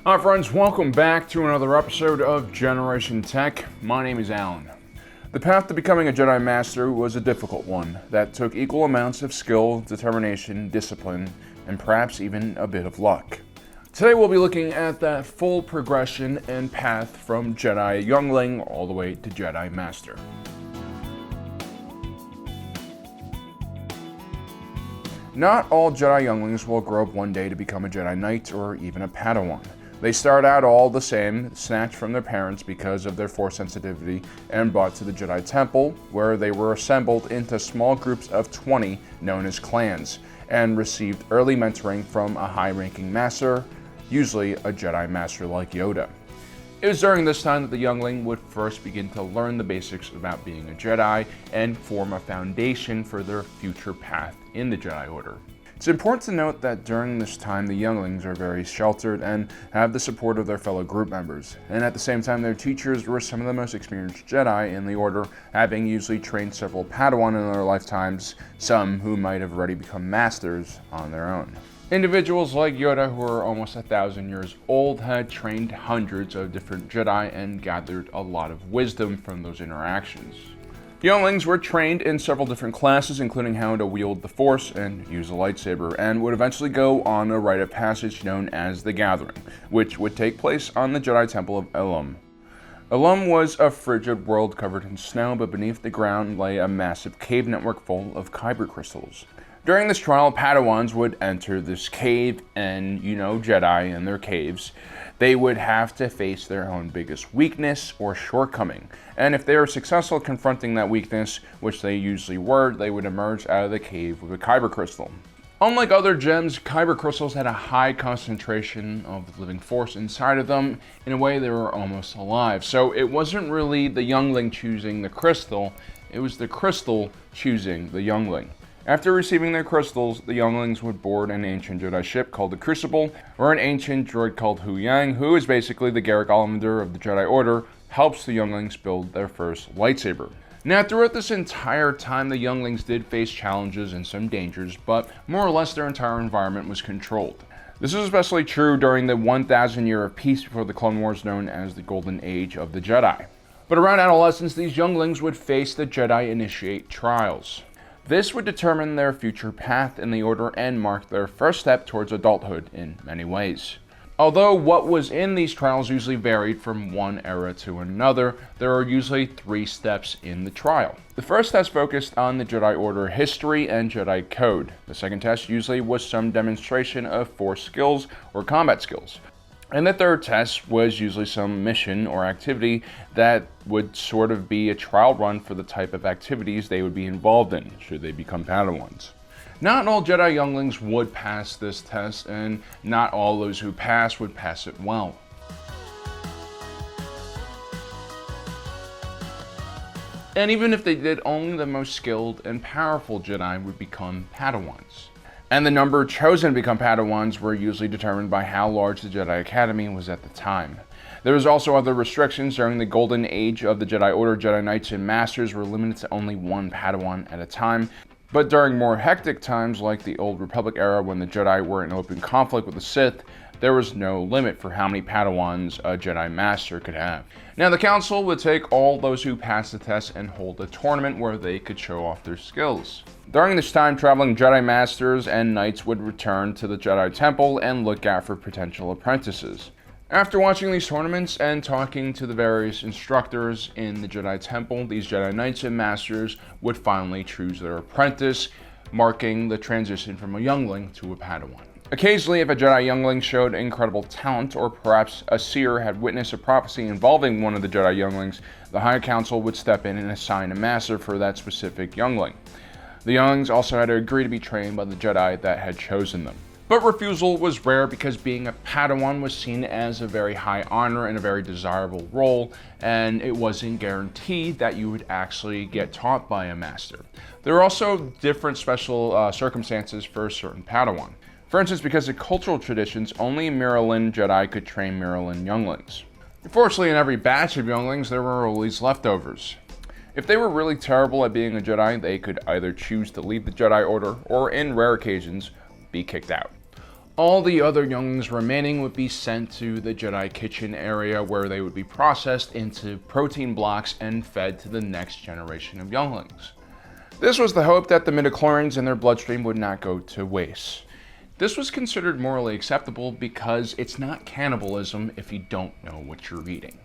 Hi friends, welcome back to another episode of Generation Tech. My name is Alan. The path to becoming a Jedi Master was a difficult one that took equal amounts of skill, determination, discipline, and perhaps even a bit of luck. Today we'll be looking at that full progression and path from Jedi Youngling all the way to Jedi Master. Not all Jedi Younglings will grow up one day to become a Jedi Knight or even a Padawan. They start out all the same, snatched from their parents because of their Force sensitivity, and brought to the Jedi Temple, where they were assembled into small groups of 20 known as clans, and received early mentoring from a high-ranking master, usually a Jedi Master like Yoda. It was during this time that the youngling would first begin to learn the basics about being a Jedi and form a foundation for their future path in the Jedi Order. It's important to note that during this time the younglings are very sheltered and have the support of their fellow group members, and at the same time their teachers were some of the most experienced Jedi in the Order, having usually trained several Padawan in their lifetimes, some who might have already become masters on their own. Individuals like Yoda, who are almost 1,000 years old, had trained hundreds of different Jedi and gathered a lot of wisdom from those interactions. Younglings were trained in several different classes, including how to wield the Force and use a lightsaber, and would eventually go on a rite of passage known as the Gathering, which would take place on the Jedi Temple of Ilum. Ilum was a frigid world covered in snow, but beneath the ground lay a massive cave network full of kyber crystals. During this trial, Padawans would enter this cave, and Jedi in their caves, they would have to face their own biggest weakness or shortcoming. And if they were successful confronting that weakness, which they usually were, they would emerge out of the cave with a kyber crystal. Unlike other gems, kyber crystals had a high concentration of the living force inside of them. In a way, they were almost alive. So it wasn't really the youngling choosing the crystal, it was the crystal choosing the youngling. After receiving their crystals, the younglings would board an ancient Jedi ship called the Crucible, or an ancient droid called Huyang, who is basically the Garrick Ollender of the Jedi Order, helps the younglings build their first lightsaber. Now, throughout this entire time, the younglings did face challenges and some dangers, but more or less their entire environment was controlled. This is especially true during the 1,000 year of peace before the Clone Wars, known as the Golden Age of the Jedi. But around adolescence, these younglings would face the Jedi Initiate trials. This would determine their future path in the Order and mark their first step towards adulthood in many ways. Although what was in these trials usually varied from one era to another, there are usually 3 steps in the trial. The first test focused on the Jedi Order history and Jedi code. The second test usually was some demonstration of Force skills or combat skills. And the third test was usually some mission or activity that would sort of be a trial run for the type of activities they would be involved in, should they become Padawans. Not all Jedi Younglings would pass this test, and not all those who pass would pass it well. And even if they did, only the most skilled and powerful Jedi would become Padawans. And the number chosen to become Padawans were usually determined by how large the Jedi Academy was at the time. There was also other restrictions. During the Golden Age of the Jedi Order, Jedi Knights and Masters were limited to only 1 Padawan at a time. But during more hectic times, like the Old Republic era when the Jedi were in open conflict with the Sith, there was no limit for how many Padawans a Jedi Master could have. Now, the Council would take all those who passed the test and hold a tournament where they could show off their skills. During this time, traveling Jedi Masters and Knights would return to the Jedi Temple and look out for potential apprentices. After watching these tournaments and talking to the various instructors in the Jedi Temple, these Jedi Knights and Masters would finally choose their apprentice, marking the transition from a youngling to a Padawan. Occasionally, if a Jedi Youngling showed incredible talent, or perhaps a seer had witnessed a prophecy involving one of the Jedi Younglings, the High Council would step in and assign a Master for that specific Youngling. The Younglings also had to agree to be trained by the Jedi that had chosen them. But refusal was rare because being a Padawan was seen as a very high honor and a very desirable role, and it wasn't guaranteed that you would actually get taught by a Master. There are also different special circumstances for a certain Padawan. For instance, because of cultural traditions, only Mirrorlin Jedi could train Mirrorlin Younglings. Unfortunately, in every batch of Younglings, there were always leftovers. If they were really terrible at being a Jedi, they could either choose to leave the Jedi Order, or in rare occasions, be kicked out. All the other younglings remaining would be sent to the Jedi kitchen area where they would be processed into protein blocks and fed to the next generation of younglings. This was the hope that the midichlorians in their bloodstream would not go to waste. This was considered morally acceptable because it's not cannibalism if you don't know what you're eating.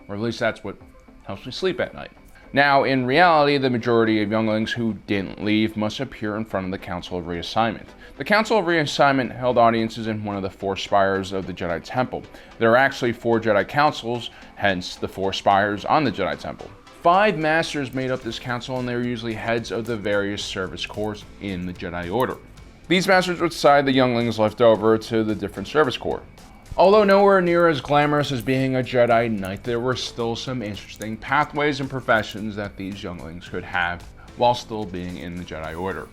Or at least that's what helps me sleep at night. Now, in reality, the majority of younglings who didn't leave must appear in front of the Council of Reassignment. The Council of Reassignment held audiences in one of the 4 spires of the Jedi Temple. There are actually 4 Jedi Councils, hence the 4 spires on the Jedi Temple. 5 masters made up this council, and they were usually heads of the various service corps in the Jedi Order. These masters would assign the younglings left over to the different service corps. Although nowhere near as glamorous as being a Jedi Knight, there were still some interesting pathways and professions that these younglings could have while still being in the Jedi Order.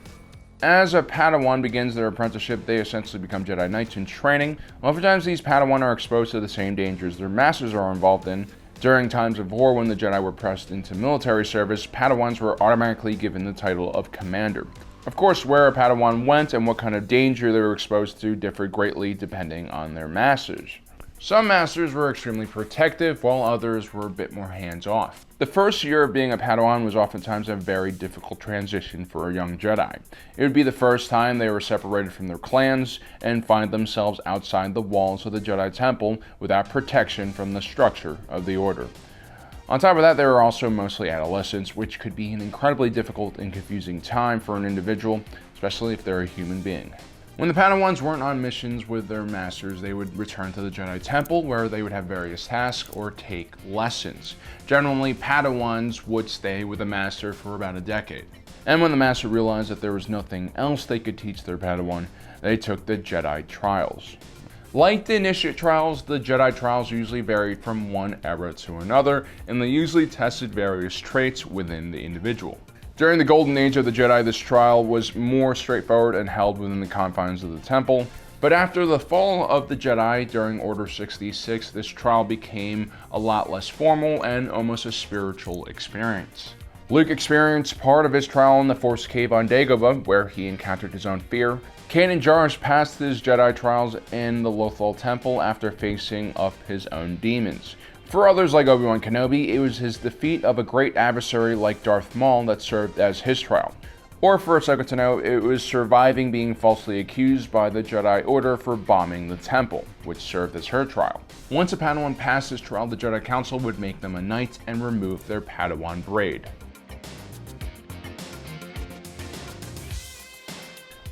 As a Padawan begins their apprenticeship, they essentially become Jedi Knights in training. Oftentimes these Padawan are exposed to the same dangers their masters are involved in. During times of war, when the Jedi were pressed into military service, Padawans were automatically given the title of Commander. Of course, where a Padawan went and what kind of danger they were exposed to differed greatly depending on their masters. Some masters were extremely protective, while others were a bit more hands-off. The first year of being a Padawan was oftentimes a very difficult transition for a young Jedi. It would be the first time they were separated from their clans and find themselves outside the walls of the Jedi Temple without protection from the structure of the Order. On top of that, they were also mostly adolescents, which could be an incredibly difficult and confusing time for an individual, especially if they're a human being. When the Padawans weren't on missions with their masters, they would return to the Jedi Temple where they would have various tasks or take lessons. Generally, Padawans would stay with the master for about a decade. And when the master realized that there was nothing else they could teach their Padawan, they took the Jedi Trials. Like the Initiate Trials, the Jedi Trials usually varied from one era to another, and they usually tested various traits within the individual. During the Golden Age of the Jedi, this trial was more straightforward and held within the confines of the temple, but after the fall of the Jedi during Order 66, this trial became a lot less formal and almost a spiritual experience. Luke experienced part of his trial in the Force Cave on Dagobah, where he encountered his own fear. Kanan Jarrus passed his Jedi trials in the Lothal Temple after facing up his own demons. For others like Obi-Wan Kenobi, it was his defeat of a great adversary like Darth Maul that served as his trial. Or for Ahsoka Tano, it was surviving being falsely accused by the Jedi Order for bombing the temple, which served as her trial. Once a Padawan passed his trial, the Jedi Council would make them a knight and remove their Padawan braid.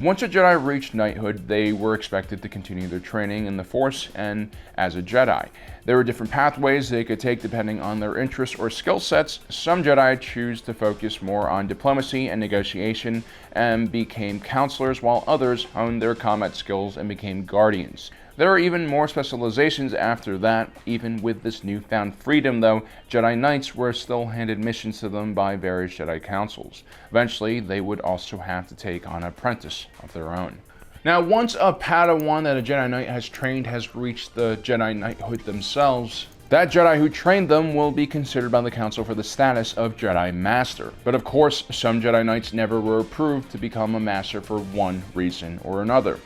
Once a Jedi reached knighthood, they were expected to continue their training in the Force and as a Jedi. There were different pathways they could take depending on their interests or skill sets. Some Jedi choose to focus more on diplomacy and negotiation and became counselors, while others honed their combat skills and became guardians. There are even more specializations after that. Even with this newfound freedom, though, Jedi Knights were still handed missions to them by various Jedi councils. Eventually, they would also have to take on an apprentice of their own. Now, once a Padawan that a Jedi Knight has trained has reached the Jedi Knighthood themselves, that Jedi who trained them will be considered by the Council for the status of Jedi Master. But of course, some Jedi Knights never were approved to become a Master for one reason or another.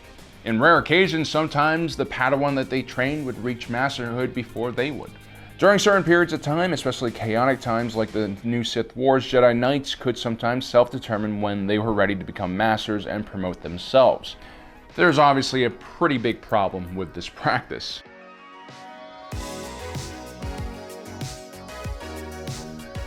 In rare occasions, sometimes the Padawan that they trained would reach Masterhood before they would. During certain periods of time, especially chaotic times like the New Sith Wars, Jedi Knights could sometimes self-determine when they were ready to become Masters and promote themselves. There's obviously a pretty big problem with this practice.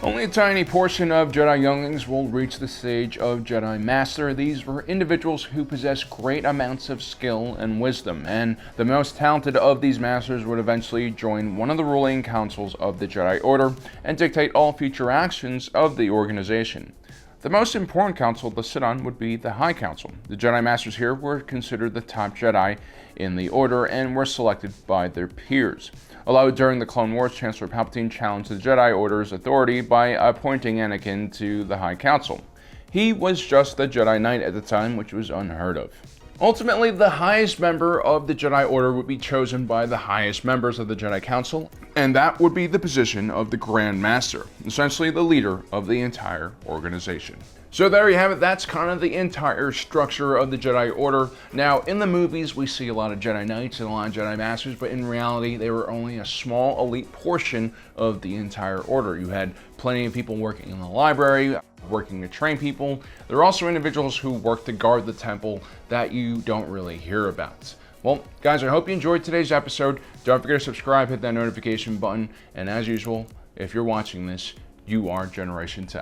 Only a tiny portion of Jedi Younglings will reach the stage of Jedi Master. These were individuals who possess great amounts of skill and wisdom, and the most talented of these Masters would eventually join one of the ruling councils of the Jedi Order and dictate all future actions of the organization. The most important council to sit on would be the High Council. The Jedi Masters here were considered the top Jedi in the Order and were selected by their peers. Although during the Clone Wars, Chancellor Palpatine challenged the Jedi Order's authority by appointing Anakin to the High Council. He was just a Jedi Knight at the time, which was unheard of. Ultimately, the highest member of the Jedi Order would be chosen by the highest members of the Jedi Council, and that would be the position of the Grand Master, essentially the leader of the entire organization. So there you have it. That's kind of the entire structure of the Jedi Order. Now, in the movies, we see a lot of Jedi Knights and a lot of Jedi Masters, but in reality, they were only a small elite portion of the entire Order. You had plenty of people working in the library, working to train people. There are also individuals who work to guard the temple that you don't really hear about. Well, guys, I hope you enjoyed today's episode. Don't forget to subscribe, hit that notification button, and as usual, if you're watching this, you are Generation Tech.